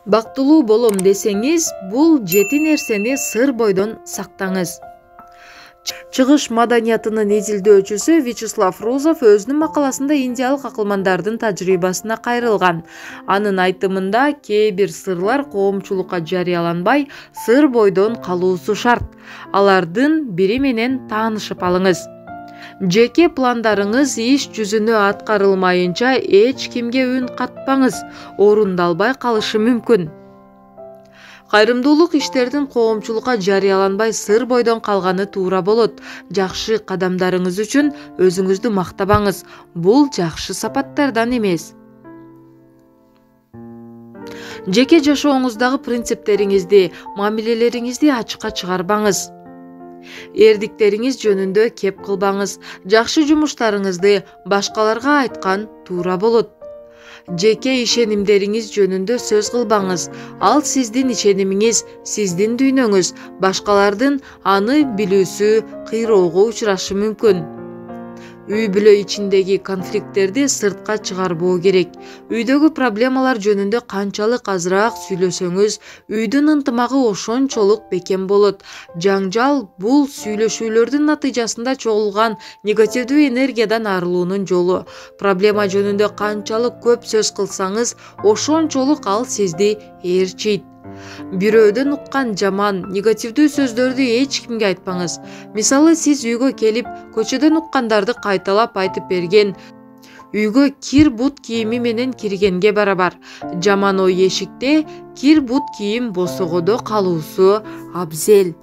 Бактылуу болом десеңиз, бул 7 нерсени сыр бойдон сактаңыз. Чыгыш маданиятынын изилдөөчүсү Вячеслав Рузов өзүнүн макаласында индиялык акылмандардын тажрыйбасына кайрылган. Анын айтымында кээ бир сырлар коомчулукка жарыяланбай, сыр бойдон калуусу шарт. Алардын бири менен таанышып алыңыз. Жеке пландарыңыз иш жүзүнө аткарылмайынча эч кимге үн катпаңыз, орундалбай калышы мүмкүн. Кайрымдуулук иштердин коомчулукка жарыяланбай сыр бойдон калганы туура болот. Жакшы кадамдарыңыз үчүн өзүңүздү мактабаңыз. Бул жакшы сапаттардан эмес. Жеке жашооңуздагы принциптериңизди, мамилелериңизди ачыкка чыгарбаңыз. Эрдиктериңиз жөнүндө кеп кылбаңыз. Жакшы жумуштарыңызды башкаларга айткан туура болот. Жеке ишенимдериңиз жөнүндө сөз кылбаңыз. Ал сиздин ишенимиңиз, сиздин дүйнөңүз. Башкалардын аны билүүсү кыйроого учурашы мүмкүн. Үй бүлө ичиндеги конфликттерди сыртка чыгарбоо керек. Үйдөгү проблемалар жөнүндө канчалык азыраак сүйлөсөңүз, үйдүн ынтымагы ошончолук бекем болот. Жаңжал бул сүйлөшүүлөрдүн натыйжасында чогулган негативдүү энергиядан арылуунун жолу. Проблема жөнүндө канчалык көп сөз кылсаңыз, ошончолук ал сизди ээрчийт. Бирөөдөн уккан жаман, негативдүү сөздөрдү эч кимге айтпаңыз. Мисалы, сиз үйгө келип, көчөдөн уккандарды кайталап айтып берген, үйгө кир бут кийими менен киргенге барабар. Жаман ой эшикте, кир бут кийим босогодо калуусу абзел.